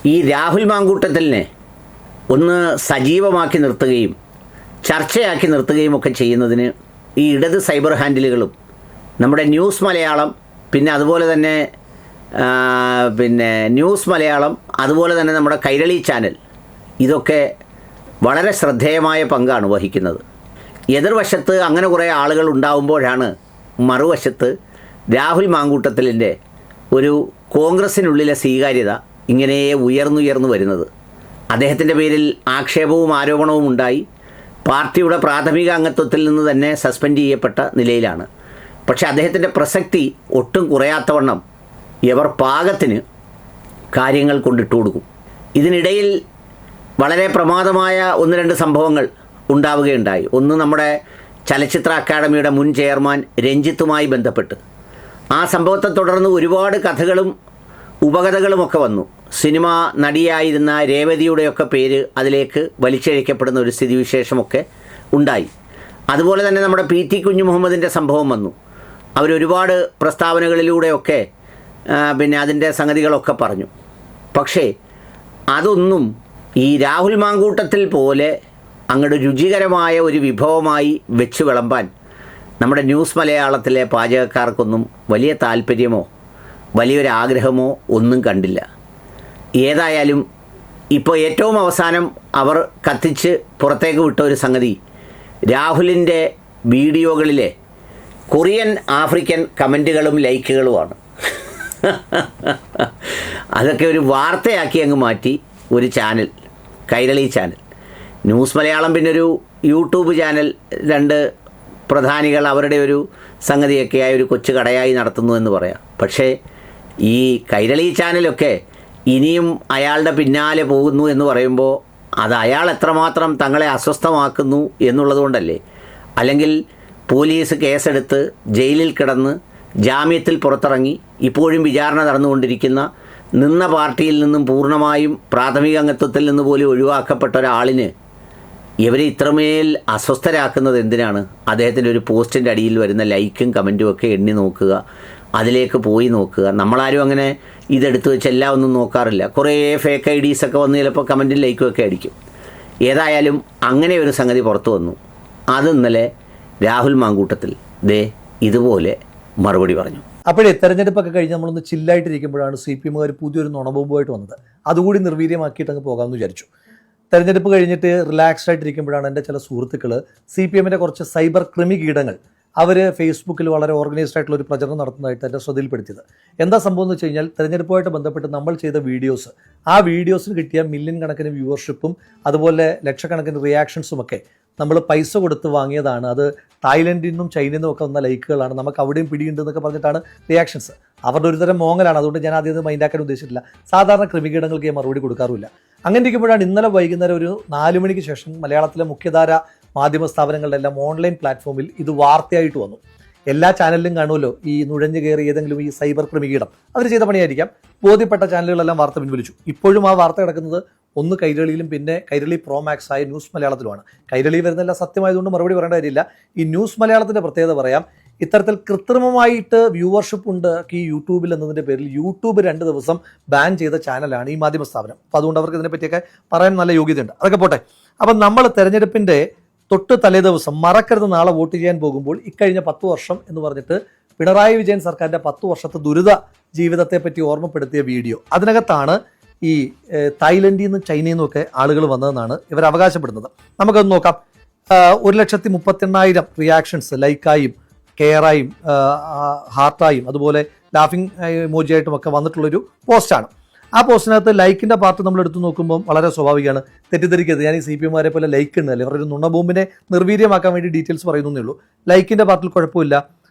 ഈ രാഹുൽ മാങ്കൂട്ടത്തിലിനെ ഒന്ന് സജീവമാക്കി നിർത്തുകയും ചർച്ചയാക്കി നിർത്തുകയും ഒക്കെ ചെയ്യുന്നതിന് ഈ ഇടത് സൈബർ ഹാൻഡിലുകളും നമ്മുടെ ന്യൂസ് മലയാളം അതുപോലെ തന്നെ ന്യൂസ് മലയാളം അതുപോലെ തന്നെ നമ്മുടെ കൈരളി ചാനൽ ഇതൊക്കെ വളരെ ശ്രദ്ധേയമായ പങ്കാണ് വഹിക്കുന്നത്. എതിർവശത്ത് അങ്ങനെ കുറേ ആളുകൾ ഉണ്ടാവുമ്പോഴാണ് മറുവശത്ത് രാഹുൽ മാങ്കൂട്ടത്തിലിൻ്റെ ഒരു കോൺഗ്രസ്സിനുള്ളിലെ സ്വീകാര്യത ഇങ്ങനെ ഉയർന്നുയർന്നു വരുന്നത്. അദ്ദേഹത്തിൻ്റെ പേരിൽ ആക്ഷേപവും ആരോപണവും ഉണ്ടായി. പാർട്ടിയുടെ പ്രാഥമിക അംഗത്വത്തിൽ നിന്ന് തന്നെ സസ്പെൻഡ് ചെയ്യപ്പെട്ട നിലയിലാണ്. പക്ഷേ അദ്ദേഹത്തിൻ്റെ പ്രസക്തി ഒട്ടും കുറയാത്തവണ്ണം ഇവർ പാകത്തിന് കാര്യങ്ങൾ കൊണ്ടിട്ട് കൊടുക്കും. ഇതിനിടയിൽ വളരെ പ്രമാദമായ ഒന്ന് രണ്ട് സംഭവങ്ങൾ ഉണ്ടാവുകയുണ്ടായി. ഒന്ന്, നമ്മുടെ ചലച്ചിത്ര അക്കാദമിയുടെ മുൻ ചെയർമാൻ രഞ്ജിത്തുമായി ബന്ധപ്പെട്ട് ആ സംഭവത്തെ തുടർന്ന് ഒരുപാട് കഥകളും ഉപകഥകളുമൊക്കെ വന്നു. സിനിമാ നടിയായിരുന്ന രേവതിയുടെയൊക്കെ പേര് അതിലേക്ക് വലിച്ചഴിക്കപ്പെടുന്ന ഒരു സ്ഥിതിവിശേഷമൊക്കെ ഉണ്ടായി. അതുപോലെ തന്നെ നമ്മുടെ PT കുഞ്ഞുമുഹമ്മദിൻ്റെ സംഭവം വന്നു. അവരൊരുപാട് പ്രസ്താവനകളിലൂടെയൊക്കെ അതിൻ്റെ സംഗതികളൊക്കെ പറഞ്ഞു. പക്ഷേ അതൊന്നും ഈ രാഹുൽ മാങ്കൂട്ടത്തിൽ പോലെ അങ്ങോട്ട് രുചികരമായ ഒരു വിഭവമായി വെച്ച് വിളമ്പാൻ നമ്മുടെ ന്യൂസ് മലയാളത്തിലെ പാചകക്കാർക്കൊന്നും വലിയ താല്പര്യമോ വലിയൊരാഗ്രഹമോ ഒന്നും കണ്ടില്ല. ഏതായാലും ഇപ്പോൾ ഏറ്റവും അവസാനം അവർ കത്തിച്ച് പുറത്തേക്ക് വിട്ട ഒരു സംഗതി രാഹുലിൻ്റെ വീഡിയോകളിലെ കൊറിയൻ ആഫ്രിക്കൻ കമൻറ്റുകളും ലൈക്കുകളുമാണ്. അതൊക്കെ ഒരു വാർത്തയാക്കി അങ്ങ് മാറ്റി ഒരു channel, Kairali channel, news Malayalam, പിന്നെ ഒരു യൂട്യൂബ് ചാനൽ, രണ്ട് പ്രധാനികൾ അവരുടെ ഒരു സംഗതിയൊക്കെയായി ഒരു കൊച്ചു കടയായി നടത്തുന്നു എന്ന് പറയാം. പക്ഷേ ഈ കൈരളി ചാനലൊക്കെ ഇനിയും അയാളുടെ പിന്നാലെ പോകുന്നു എന്ന് പറയുമ്പോൾ അത് അയാൾ എത്രമാത്രം തങ്ങളെ അസ്വസ്ഥമാക്കുന്നു എന്നുള്ളതുകൊണ്ടല്ലേ. അല്ലെങ്കിൽ പോലീസ് കേസെടുത്ത് ജയിലിൽ കിടന്ന് ജാമ്യത്തിൽ പുറത്തിറങ്ങി ഇപ്പോഴും വിചാരണ നടന്നുകൊണ്ടിരിക്കുന്ന, നിന്ന പാർട്ടിയിൽ നിന്നും പൂർണ്ണമായും പ്രാഥമിക അംഗത്വത്തിൽ നിന്ന് പോലും ഒഴിവാക്കപ്പെട്ട ഒരാളിന് ഇവരെ ഇത്രമേൽ അസ്വസ്ഥരാക്കുന്നത് എന്തിനാണ്? അദ്ദേഹത്തിൻ്റെ ഒരു പോസ്റ്റിൻ്റെ അടിയിൽ വരുന്ന ലൈക്കും കമൻറ്റും ഒക്കെ എണ്ണി നോക്കുക, അതിലേക്ക് പോയി നോക്കുക. നമ്മളാരും അങ്ങനെ ഇതെടുത്ത് വെച്ച് എല്ലാം ഒന്നും നോക്കാറില്ല. കുറേ ഫേക്ക് IDs ഒക്കെ വന്ന് ചിലപ്പോൾ കമൻറ്റും ലൈക്കും ഒക്കെ അടിക്കും. ഏതായാലും അങ്ങനെ ഒരു സംഗതി പുറത്തു വന്നു. അത് ഇന്നലെ രാഹുൽ മാങ്കൂട്ടത്തിൽ ഇതുപോലെ മറുപടി പറഞ്ഞു. അപ്പോഴേ തെരഞ്ഞെടുപ്പൊക്കെ കഴിഞ്ഞ് നമ്മളൊന്ന് ചില്ലായിട്ടിരിക്കുമ്പോഴാണ് CPM പുതിയൊരു നുണബോംബുമായിട്ട് വന്നത്. അതുകൂടി നിർവീര്യമാക്കിയിട്ട് അങ്ങ് പോകാമെന്ന് വിചാരിച്ചു. തെരഞ്ഞെടുപ്പ് കഴിഞ്ഞിട്ട് റിലാക്സ്ഡ് ആയിട്ടിരിക്കുമ്പോഴാണ് എൻ്റെ ചില സുഹൃത്തുക്കൾ CPMൻ്റെ കുറച്ച് സൈബർ കൃമികീടങ്ങൾ അവർ ഫേസ്ബുക്കിൽ വളരെ ഓർഗനൈസ്ഡ് ആയിട്ടുള്ള ഒരു പ്രചരണം നടത്തുന്നതായിട്ട് എൻ്റെ ശ്രദ്ധയിൽപ്പെടുത്തിയത്. എന്താ സംഭവം എന്ന് വെച്ച് കഴിഞ്ഞാൽ, തെരഞ്ഞെടുപ്പുമായിട്ട് ബന്ധപ്പെട്ട് നമ്മൾ ചെയ്ത വീഡിയോസ്, ആ വീഡിയോസിന് കിട്ടിയ മില്യൺ കണക്കിന് വ്യൂവർഷിപ്പും അതുപോലെ ലക്ഷക്കണക്കിന് റിയാക്ഷൻസും ഒക്കെ നമ്മൾ പൈസ കൊടുത്ത് വാങ്ങിയതാണ്. അത് തായ്ലൻഡിൽ നിന്നും ചൈനയിൽ നിന്നും ഒക്കെ വന്ന ലൈക്കുകളാണ്. നമുക്ക് അവിടെയും പിടിയുണ്ട് എന്നൊക്കെ പറഞ്ഞിട്ടാണ് റിയാക്ഷൻസ്. അവരുടെ ഒരുതരം മോങ്ങലാണ്. അതുകൊണ്ട് ഞാൻ ആദ്യം മൈൻഡാക്കാൻ ഉദ്ദേശിച്ചിട്ടില്ല. സാധാരണ കൃമികീടങ്ങൾക്ക് ഞാൻ മറുപടി കൊടുക്കാറുമില്ല. അങ്ങനെ ഇരിക്കുമ്പോഴാണ് ഇന്നലെ വൈകുന്നേരം ഒരു 4 മണിക്ക് ശേഷം മലയാളത്തിലെ മുഖ്യധാര മാധ്യമ സ്ഥാപനങ്ങളുടെ എല്ലാം ഓൺലൈൻ പ്ലാറ്റ്ഫോമിൽ ഇത് വാർത്തയായിട്ട് വന്നു. എല്ലാ ചാനലിലും കാണുമല്ലോ ഈ നുഴഞ്ഞു കയറി ഏതെങ്കിലും ഈ സൈബർ കൃമികീടം. അവർ ചെയ്ത പണിയായിരിക്കാം. ബോധ്യപ്പെട്ട ചാനലുകളെല്ലാം വാർത്ത പിൻവലിച്ചു. ഇപ്പോഴും ആ വാർത്ത കിടക്കുന്നത് ഒന്ന് കൈരളിയിലും പിന്നെ കൈരളി പ്രോമാക്സ് ആയ ന്യൂസ് മലയാളത്തിലുമാണ്. കൈരളി വരുന്നതെല്ലാം സത്യമായതുകൊണ്ട് മറുപടി പറയേണ്ട കാര്യമില്ല. ഈ ന്യൂസ് മലയാളത്തിൻ്റെ പ്രത്യേകത പറയാം. ഇത്തരത്തിൽ കൃത്രിമമായിട്ട് വ്യൂവർഷിപ്പ് ഉണ്ട് ഈ യൂട്യൂബിൽ എന്നതിൻ്റെ പേരിൽ യൂട്യൂബ് 2 ദിവസം ബാൻ ചെയ്ത ചാനലാണ് ഈ മാധ്യമ സ്ഥാപനം. അപ്പോൾ അതുകൊണ്ട് അവർക്ക് ഇതിനെപ്പറ്റിയൊക്കെ പറയാൻ നല്ല യോഗ്യതയുണ്ട്. അതൊക്കെ പോട്ടെ. അപ്പം നമ്മൾ തെരഞ്ഞെടുപ്പിൻ്റെ തൊട്ട് തലേ ദിവസം മറക്കരുത് നാളെ വോട്ട് ചെയ്യാൻ പോകുമ്പോൾ ഇക്കഴിഞ്ഞ 10 വർഷം എന്ന് പറഞ്ഞിട്ട് പിണറായി വിജയൻ സർക്കാരിൻ്റെ 10 വർഷത്തെ ദുരിത ജീവിതത്തെപ്പറ്റി ഓർമ്മപ്പെടുത്തിയ വീഡിയോ, അതിനകത്താണ് ഈ തായ്ലൻഡിൽ നിന്നും ചൈനയിൽ നിന്നും ഒക്കെ ആളുകൾ വന്നതെന്നാണ് ഇവർ അവകാശപ്പെടുന്നത്. നമുക്കത് നോക്കാം. 1,38,000 റിയാക്ഷൻസ് ലൈക്കായും കെയറായും ഹാർട്ടായും അതുപോലെ ലാഫിംഗ് ഇമോജിയായിട്ടും ഒക്കെ വന്നിട്ടുള്ളൊരു പോസ്റ്റാണ്. ആ പോസ്റ്റിനകത്ത് ലൈക്കിൻ്റെ പാർട്ട് നമ്മൾ എടുത്തു നോക്കുമ്പോൾ വളരെ സ്വാഭാവികമാണ്. തെറ്റിദ്ധരിക്കരുത്, ഞാൻ ഈ CPM പോലെ ലൈക്ക് ഉണ്ടല്ലേ, അവരൊരു നുണബോംബിനെ നിർവീര്യമാക്കാൻ വേണ്ടി ഡീറ്റെയിൽസ് പറയുന്നേ ഉള്ളൂ. ലൈക്കിൻ്റെ പാർട്ടിൽ കുഴപ്പമില്ല,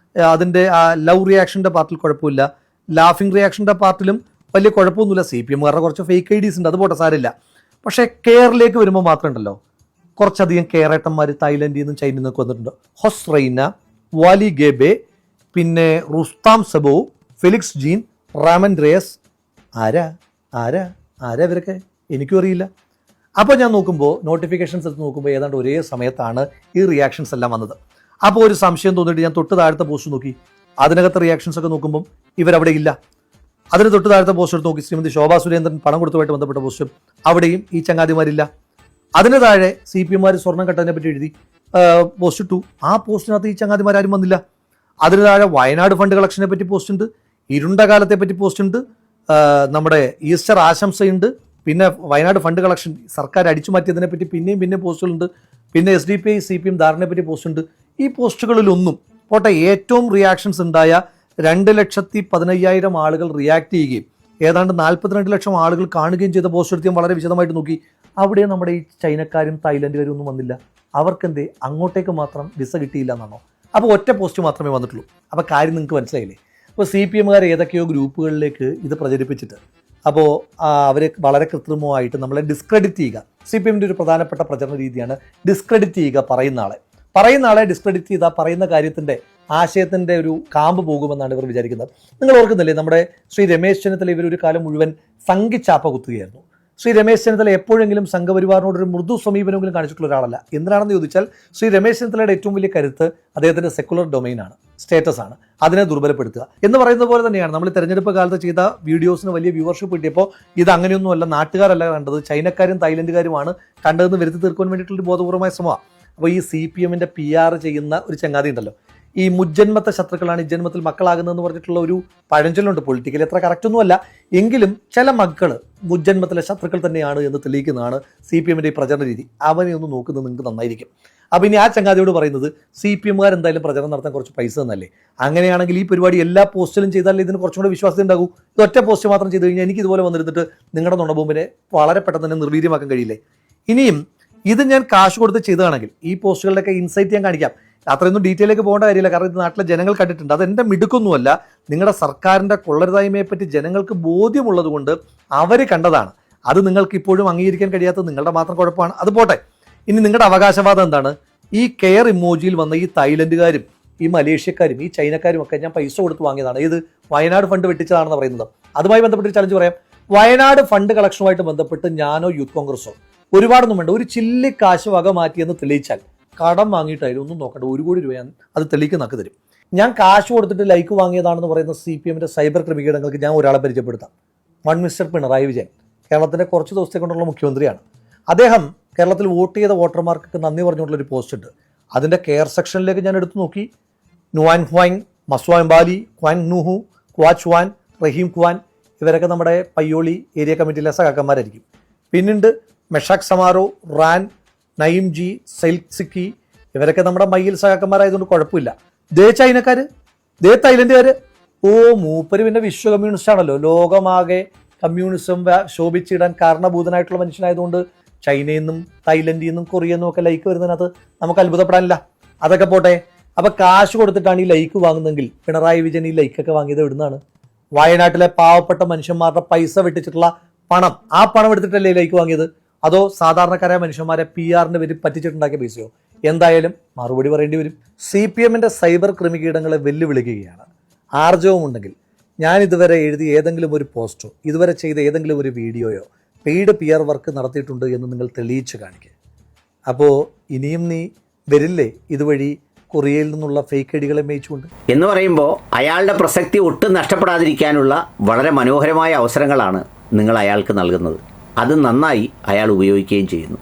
അതിൻ്റെ ലവ് റിയാക്ഷൻ്റെ പാർട്ടിൽ കുഴപ്പമില്ല, ലാഫിംഗ് റിയാക്ഷൻ്റെ പാർട്ടിലും വലിയ കുഴപ്പമൊന്നുമില്ല. CPM കുറച്ച് ഫേക്ക് IDs ഉണ്ട്, അത് പോട്ടെ, സാരില്ല. പക്ഷേ കെയറിലേക്ക് വരുമ്പോൾ മാത്രമുണ്ടല്ലോ കുറച്ചധികം കെയറേട്ടന്മാർ തായ്ലൻഡിൽ നിന്നും ചൈനയിൽ നിന്നൊക്കെ വന്നിട്ടുണ്ട്. ഹൊസ്റൈന, വാലി ഗേബെ, പിന്നെ റുസ്താം സബോ, ഫെലിക്സ് ജീൻ, റാമൻ ഡ്രേസ്. ആരാ ഇവരൊക്കെ? എനിക്കും അറിയില്ല. അപ്പോൾ ഞാൻ നോക്കുമ്പോൾ നോട്ടിഫിക്കേഷൻസ് എടുത്ത് നോക്കുമ്പോൾ ഏതാണ്ട് ഒരേ സമയത്താണ് ഈ റിയാക്ഷൻസ് എല്ലാം വന്നത്. അപ്പോൾ ഒരു സംശയം തോന്നിയിട്ട് ഞാൻ തൊട്ട് താഴത്തെ പോസ്റ്റ് നോക്കി. അതിനകത്ത് റിയാക്ഷൻസ് ഒക്കെ നോക്കുമ്പം ഇവരവിടെ ഇല്ല. അതിന് തൊട്ട് താഴത്തെ പോസ്റ്റ് എടുത്ത് നോക്കി, ശ്രീമതി ശോഭാ സുരേന്ദ്രൻ പണം കൊടുത്തുമായിട്ട് ബന്ധപ്പെട്ട പോസ്റ്റും, അവിടെയും ഈ ചങ്ങാതിമാരില്ല. അതിന് താഴെ CPM-മാർ സ്വർണ്ണം കട്ടതിനെ പറ്റി എഴുതി പോസ്റ്റ് ഇട്ടു, ആ പോസ്റ്റിനകത്ത് ഈ ചങ്ങാതിമാരും വന്നില്ല. അതിന് താഴെ വയനാട് ഫണ്ട് കളക്ഷനെ പറ്റി പോസ്റ്റ് ഉണ്ട്, ഇരുണ്ട കാലത്തെ പറ്റി പോസ്റ്റ് ഉണ്ട്, നമ്മുടെ ഈസ്റ്റർ ആശംസയുണ്ട്, പിന്നെ വയനാട് ഫണ്ട് കളക്ഷൻ സർക്കാർ അടിച്ചു മാറ്റിയതിനെ പറ്റി പിന്നെയും പോസ്റ്റുകളുണ്ട്, പിന്നെ SDPI CPM ധാരണയെ പറ്റി പോസ്റ്റ് ഉണ്ട്. ഈ പോസ്റ്റുകളിലൊന്നും പോട്ടെ, ഏറ്റവും റിയാക്ഷൻസ് ഉണ്ടായ 2,15,000 ആളുകൾ റിയാക്ട് ചെയ്യുകയും ഏതാണ്ട് 42 ലക്ഷം ആളുകൾ കാണുകയും ചെയ്ത പോസ്റ്റ് എടുത്ത് വളരെ വിശദമായിട്ട് നോക്കി. അവിടെ നമ്മുടെ ഈ ചൈനക്കാരും തായ്ലൻഡുകാരും ഒന്നും വന്നില്ല. അവർക്കെന്തേ അങ്ങോട്ടേക്ക് മാത്രം വിസ കിട്ടിയില്ല എന്നാണോ? അപ്പോൾ ഒറ്റ പോസ്റ്റ് മാത്രമേ വന്നിട്ടുള്ളൂ. അപ്പോൾ കാര്യം നിങ്ങൾക്ക് മനസ്സിലായില്ലേ? അപ്പോൾ CPM-കാർ ഏതൊക്കെയോ ഗ്രൂപ്പുകളിലേക്ക് ഇത് പ്രചരിപ്പിച്ചിട്ട് അപ്പോൾ അവർ വളരെ കൃത്രിമമായിട്ട് നമ്മളെ ഡിസ്ക്രെഡിറ്റ് ചെയ്യുക. CPM-ൻ്റെ ഒരു പ്രധാനപ്പെട്ട പ്രചരണ രീതിയാണ് ഡിസ്ക്രെഡിറ്റ് ചെയ്യുക. പറയുന്ന ആളെ ഡിസ്ക്രെഡിറ്റ് ചെയ്താൽ പറയുന്ന കാര്യത്തിൻ്റെ ആശയത്തിൻ്റെ ഒരു കാമ്പ് പോകുമെന്നാണ് ഇവർ വിചാരിക്കുന്നത്. നിങ്ങൾ ഓർക്കുന്നില്ലേ, നമ്മുടെ ശ്രീ രമേശ് ചെന്നിത്തല ഇവരൊരു കാലം മുഴുവൻ സംഘിച്ചാപ്പ കുത്തുകയായിരുന്നു. ശ്രീ രമേശ് ചെന്നിത്തല എപ്പോഴെങ്കിലും സംഘപരിവാറിനോടൊരു മൃദു സമീപനമെങ്കിലും കാണിച്ചിട്ടുള്ള ഒരാളല്ല. എന്തിനാണെന്ന് ചോദിച്ചാൽ ശ്രീ രമേശ് ചെന്നിത്തലയുടെ ഏറ്റവും വലിയ കരുത്ത് അദ്ദേഹത്തിൻ്റെ സെക്കുലർ ഡൊമൈനാണ്, സ്റ്റേറ്റസാണ്. അതിനെ ദുർബലപ്പെടുത്തുക എന്ന് പറയുന്നത് പോലെ തന്നെയാണ് നമ്മൾ തെരഞ്ഞെടുപ്പ് കാലത്ത് ചെയ്ത വീഡിയോസിന് വലിയ വ്യൂവർഷിപ്പ് കിട്ടിയപ്പോൾ ഇത് അങ്ങനെയൊന്നുമല്ല, നാട്ടുകാരല്ല കണ്ടത്, ചൈനക്കാരും തായ്ലൻഡുകാരുമാണ് കണ്ടതെന്ന് വരുത്തി തീർക്കാൻ വേണ്ടിയിട്ടുള്ളൊരു ബോധപൂർവമായ ശ്രമമാണ്. അപ്പോൾ ഈ CPM-ൻ്റെ PR ചെയ്യുന്ന ഒരു ചങ്ങാതി ഉണ്ടല്ലോ, ഈ മുജ്ജന്മത്തെ ശത്രുക്കളാണ് ഇജ്ജന്മത്തിൽ മക്കളാകുന്നതെന്ന് പറഞ്ഞിട്ടുള്ള ഒരു പഴഞ്ചൊല്ലുണ്ട്. പൊളിറ്റിക്കലി എത്ര കറക്റ്റൊന്നുമല്ല, എങ്കിലും ചില മക്കൾ മുജ്ജന്മത്തിലെ ശത്രുക്കൾ തന്നെയാണ് എന്ന് തെളിയിക്കുന്നതാണ് CPM-ൻ്റെ ഈ പ്രചരണ രീതി. അവനെ ഒന്ന് നോക്കുന്നത് നിങ്ങൾക്ക് നന്നായിരിക്കും. അപ്പോൾ ഇനി ആ ചങ്ങാതിയോട് പറയുന്നത്, CPM-കാർ എന്തായാലും പ്രചരണം നടത്താൻ കുറച്ച് പൈസ തന്നല്ലേ, അങ്ങനെയാണെങ്കിൽ ഈ പരിപാടി എല്ലാ പോസ്റ്റിലും ചെയ്താലേ ഇതിന് കുറച്ചും കൂടെ വിശ്വാസം ഉണ്ടാകൂ. ഇത് ഒറ്റ പോസ്റ്റ് മാത്രം ചെയ്ത് കഴിഞ്ഞാൽ എനിക്ക് ഇതുപോലെ വന്നിരുന്നിട്ട് നിങ്ങളുടെ നുണബോംബിനെ വളരെ പെട്ടെന്ന് തന്നെ നിർവീര്യമാക്കാൻ കഴിയില്ലേ? ഇനിയും ഇത് ഞാൻ കാശ് കൊടുത്ത് ചെയ്തതാണെങ്കിൽ ഈ പോസ്റ്റുകളുടെയൊക്കെ ഇൻസൈറ്റ് ഞാൻ കാണിക്കാം. അത്രയൊന്നും ഡീറ്റെയിലേക്ക് പോകേണ്ട കാര്യമില്ല, കാരണം ഇത് നാട്ടിലെ ജനങ്ങൾ കണ്ടിട്ടുണ്ട്. അതെൻ്റെ മിടുക്കൊന്നുമല്ല, നിങ്ങളുടെ സർക്കാരിൻ്റെ കൊള്ളരുതായ്മയെപ്പറ്റി ജനങ്ങൾക്ക് ബോധ്യമുള്ളത് കൊണ്ട് അവർ കണ്ടതാണ്. അത് നിങ്ങൾക്ക് ഇപ്പോഴും അംഗീകരിക്കാൻ കഴിയാത്തത് നിങ്ങളുടെ മാത്രം കുഴപ്പമാണ്. അത് പോട്ടെ, ഇനി നിങ്ങളുടെ അവകാശവാദം എന്താണ്? ഈ കെയർ ഇമോജിയിൽ വന്ന ഈ തായ്ലൻഡുകാരും ഈ മലേഷ്യക്കാരും ഈ ചൈനക്കാരും ഒക്കെ ഞാൻ പൈസ കൊടുത്ത് വാങ്ങിയതാണ്. ഇത് വയനാട് ഫണ്ട് വെട്ടിച്ചതാണെന്ന് പറയുന്നത്. അതുമായി ബന്ധപ്പെട്ട് ചലഞ്ച് പറയാം. വയനാട് ഫണ്ട് കളക്ഷനുമായിട്ട് ബന്ധപ്പെട്ട് ഞാനോ യൂത്ത് കോൺഗ്രസോ ഒരുപാടൊന്നും വേണ്ട, ഒരു ചില്ലി കാശ് വക മാറ്റിയെന്ന് തെളിയിച്ചാൽ കടം വാങ്ങിയിട്ടായാലും ഒന്നും നോക്കണ്ട, 1 കോടി രൂപ അത് തെളിയിക്കുന്നക്ക് തരും. ഞാൻ കാശ് കൊടുത്തിട്ട് ലൈക്ക് വാങ്ങിയതാണെന്ന് പറയുന്ന CPM-ൻ്റെ സൈബർ ക്രിമികീടങ്ങൾക്ക് ഞാൻ ഒരാളെ പരിചയപ്പെടുത്താം. മിസ്റ്റർ പിണറായി വിജയൻ, കേരളത്തിൻ്റെ കുറച്ച് ദിവസത്തെ കൊണ്ടുള്ള മുഖ്യമന്ത്രിയാണ്. അദ്ദേഹം കേരളത്തിൽ വോട്ട് ചെയ്ത വോട്ടർമാർക്ക് നന്ദി പറഞ്ഞുകൊണ്ടുള്ളൊരു പോസ്റ്റ് ഉണ്ട്. അതിൻ്റെ കെയർ സെക്ഷനിലേക്ക് ഞാൻ എടുത്തു നോക്കി. നുവാൻ ഹ്വാങ്, മസ്വാൻ ബാലി, ക്വാൻ നുഹു, ക്വാച്ച്വാൻ, റഹീം ഖ്വാൻ, ഇവരൊക്കെ നമ്മുടെ പയ്യോളി ഏരിയ കമ്മിറ്റിയിലെ സഹാക്കന്മാരായിരിക്കും. പിന്നുണ്ട് മെഷാക് സമാറോ, റാൻ, നയിം ജി, സെൽസിക്കി, ഇവരൊക്കെ നമ്മുടെ മയ്യിൽ സഹാക്കന്മാരായതുകൊണ്ട് കുഴപ്പമില്ല. ദേ ചൈനക്കാർ, ദേ തായ്ലൻഡുകാർ. മൂപ്പര് പിന്നെ വിശ്വ കമ്മ്യൂണിസ്റ്റ് ആണല്ലോ, ലോകമാകെ കമ്മ്യൂണിസം ശോഭിച്ചിടാൻ കാരണഭൂതനായിട്ടുള്ള മനുഷ്യനായതുകൊണ്ട് ചൈനയിൽ നിന്നും തായ്ലൻഡിൽ നിന്നും കൊറിയയിൽ നിന്നും ഒക്കെ ലൈക്ക് വരുന്നതിനകത്ത് നമുക്ക് അത്ഭുതപ്പെടാനില്ല. അതൊക്കെ പോട്ടെ. അപ്പോൾ കാശ് കൊടുത്തിട്ടാണ് ഈ ലൈക്ക് വാങ്ങുന്നതെങ്കിൽ പിണറായി വിജയൻ ഈ ലൈക്കൊക്കെ വാങ്ങിയത് എവിടുന്നാണ്? വയനാട്ടിലെ പാവപ്പെട്ട മനുഷ്യന്മാരുടെ പൈസ വെട്ടിച്ചിട്ടുള്ള പണം, ആ പണം എടുത്തിട്ടല്ലേ ലൈക്ക് വാങ്ങിയത്? അതോ സാധാരണക്കാരായ മനുഷ്യന്മാരെ PR-ന്റെ പേരിൽ പറ്റിച്ചിട്ടുണ്ടാക്കിയ പൈസയോ? എന്തായാലും മറുപടി പറയേണ്ടി വരും. CPM-ൻ്റെ സൈബർ ക്രിമികീടങ്ങളെ വെല്ലുവിളിക്കുകയാണ്. ആർജവമുണ്ടെങ്കിൽ ഞാൻ ഇതുവരെ എഴുതിയ ഏതെങ്കിലും ഒരു പോസ്റ്റോ ഇതുവരെ ചെയ്ത ഏതെങ്കിലും ഒരു വീഡിയോയോ പെയ്ഡ് PR വർക്ക് നടത്തിയിട്ടുണ്ട് എന്ന് നിങ്ങൾ തെളിയിച്ച് കാണിക്കുക. അപ്പോൾ ഇനിയും നീ വരില്ലേ ഇതുവഴി കൊറിയയിൽ നിന്നുള്ള ഫേക്ക് ഐഡികളെ മേയിച്ചുകൊണ്ട്? എന്ന് പറയുമ്പോൾ അയാളുടെ പ്രസക്തി ഒട്ടും നഷ്ടപ്പെടാതിരിക്കാനുള്ള വളരെ മനോഹരമായ അവസരങ്ങളാണ് നിങ്ങൾ അയാൾക്ക് നൽകുന്നത്. അത് നന്നായി അയാൾ ഉപയോഗിക്കുകയും ചെയ്യുന്നു.